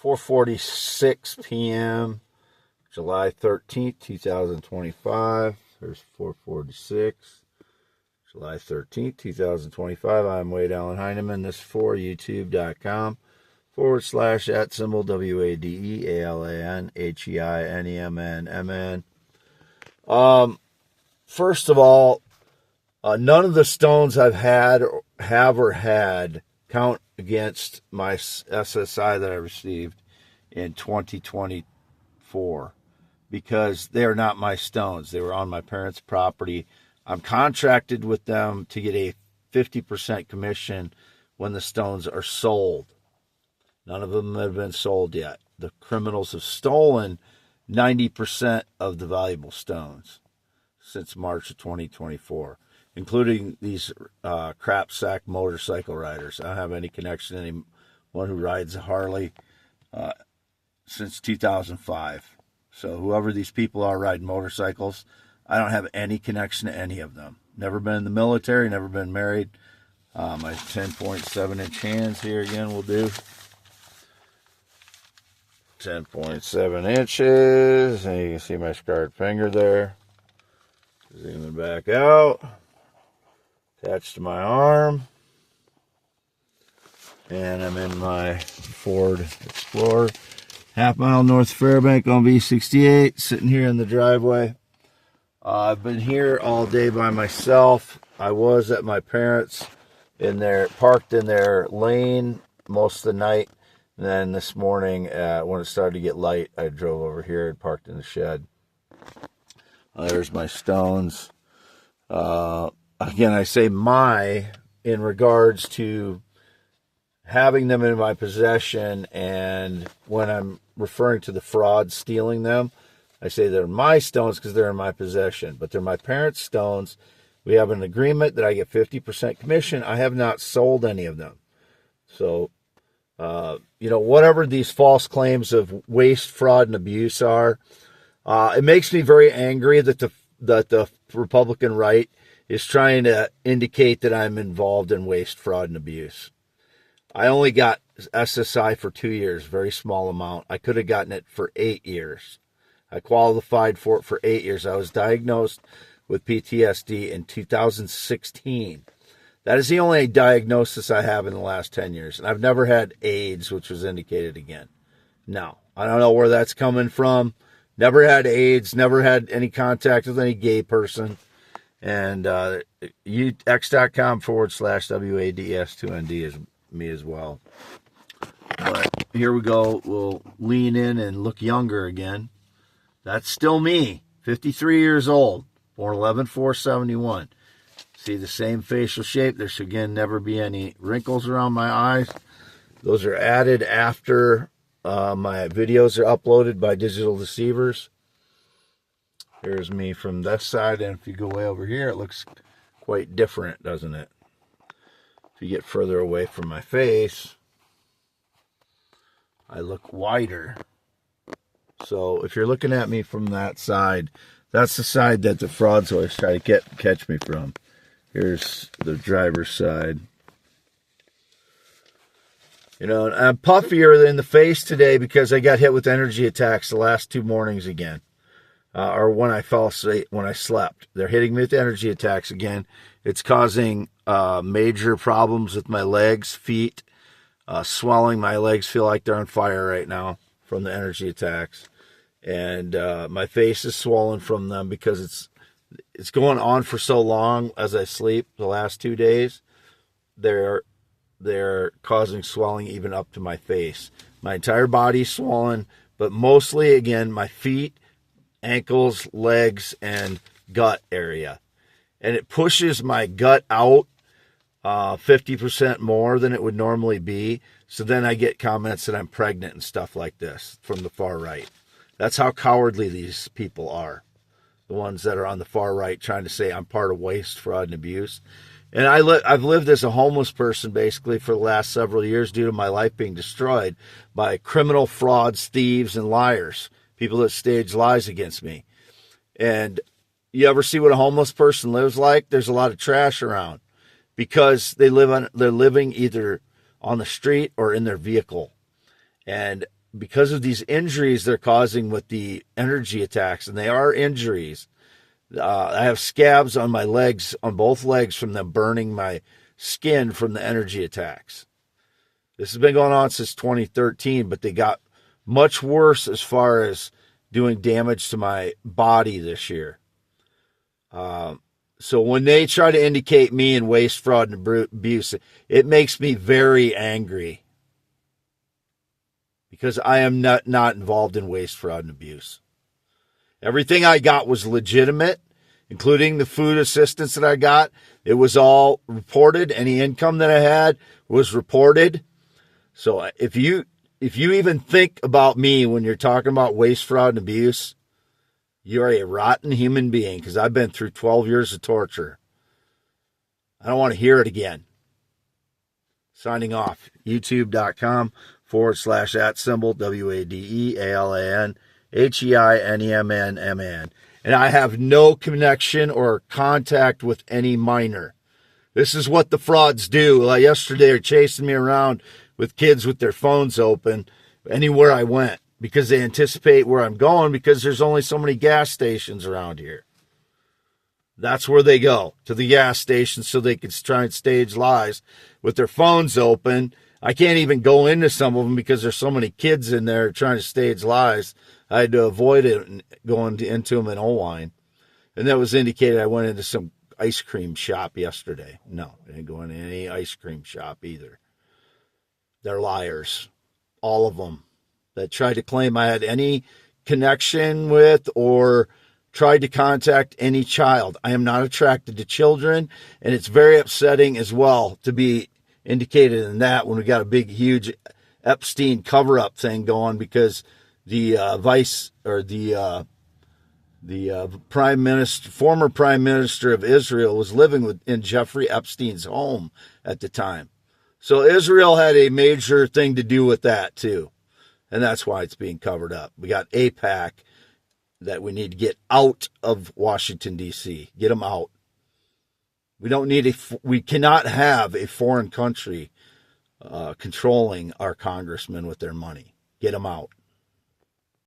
4:46 p.m. July 13th, 2025. There's 4:46. July 13th, 2025. I'm Wade Allen Heineman. This is for youtube.com /@WADEALANHEINEMNMN. First of all, none of the stones I've had count against my SSI that I received in 2024 because they are not my stones. They were on my parents' property. I'm contracted with them to get a 50% commission when the stones are sold. None of them have been sold yet. The criminals have stolen 90% of the valuable stones since March of 2024, including these crap sack motorcycle riders. I don't have any connection to anyone who rides a Harley since 2005. So whoever these people are riding motorcycles, I don't have any connection to any of them. Never been in the military, never been married. My 10.7-inch hands here again will do. 10.7 inches, and you can see my scarred finger there. Zooming back out, attached to my arm, and I'm in my Ford Explorer, half-mile north of Fairbank on V68, sitting here in the driveway. I've been here all day by myself. I was at my parents' parked in their lane most of the night. And then this morning, when it started to get light, I drove over here and parked in the shed. There's my stones. Again, I say in regards to having them in my possession, and when I'm referring to the fraud stealing them, I say they're my stones because they're in my possession, but they're my parents' stones. We have an agreement that I get 50% commission. I have not sold any of them. So, whatever these false claims of waste, fraud, and abuse are, it makes me very angry that the Republican right is trying to indicate that I'm involved in waste, fraud, and abuse. I only got SSI for 2 years, very small amount. I could have gotten it for 8 years. I qualified for it for 8 years. I was diagnosed with PTSD in 2016. That is the only diagnosis I have in the last 10 years. And I've never had AIDS, which was indicated again. No, I don't know where that's coming from. Never had AIDS, never had any contact with any gay person. And x.com /WADS2ND is me as well. But here we go. We'll lean in and look younger again. That's still me, 53 years old, born 11/4/71. See the same facial shape. There should, again, never be any wrinkles around my eyes. Those are added after my videos are uploaded by digital deceivers. Here's me from this side, and if you go way over here, it looks quite different, doesn't it? If you get further away from my face, I look wider. So if you're looking at me from that side, that's the side that the frauds always try to catch me from. Here's the driver's side. I'm puffier in the face today because I got hit with energy attacks the last 2 mornings again. Or when I fell asleep, when I slept. They're hitting me with energy attacks again. It's causing major problems with my legs, feet, swelling. My legs feel like they're on fire right now from the energy attacks. And my face is swollen from them because it's going on for so long as I sleep the last 2 days. They're causing swelling even up to my face. My entire body's swollen, but mostly, again, my feet, ankles, legs, and gut area. And it pushes my gut out 50% more than it would normally be. So then I get comments that I'm pregnant and stuff like this from the far right. That's how cowardly these people are. The ones that are on the far right trying to say I'm part of waste, fraud, and abuse. And I've lived as a homeless person basically for the last several years due to my life being destroyed by criminal frauds, thieves, and liars. People that stage lies against me. And you ever see what a homeless person lives like? There's a lot of trash around because they're living either on the street or in their vehicle. And because of these injuries they're causing with the energy attacks, and they are injuries. I have scabs on my legs, on both legs, from them burning my skin from the energy attacks. This has been going on since 2013, but they got much worse as far as doing damage to my body this year. So when they try to indicate me in waste, fraud, and abuse, it makes me very angry, because I am not involved in waste, fraud, and abuse. Everything I got was legitimate, including the food assistance that I got. It was all reported. Any income that I had was reported. So if you even think about me when you're talking about waste, fraud, and abuse, you're a rotten human being, because I've been through 12 years of torture. I don't want to hear it again. Signing off. YouTube.com/@symbol WADEALANHEINEMNMN. And I have no connection or contact with any minor. This is what the frauds do. Like yesterday, they're chasing me around with kids with their phones open anywhere I went, because they anticipate where I'm going, because there's only so many gas stations around here. That's where they go, to the gas station, so they can try and stage lies with their phones open. I can't even go into some of them because there's so many kids in there trying to stage lies. I had to avoid it going into them in Owine. And that was indicated. I went into some ice cream shop yesterday. No, I didn't go into any ice cream shop either. They're liars. All of them that tried to claim I had any connection with or tried to contact any child. I am not attracted to children, and it's very upsetting as well to be indicated in that when we got a big, huge Epstein cover-up thing going, because the prime minister, former prime minister of Israel, was living in Jeffrey Epstein's home at the time. So Israel had a major thing to do with that too. And that's why it's being covered up. We got AIPAC that we need to get out of Washington, D.C. Get them out. We cannot have a foreign country controlling our congressmen with their money. Get them out.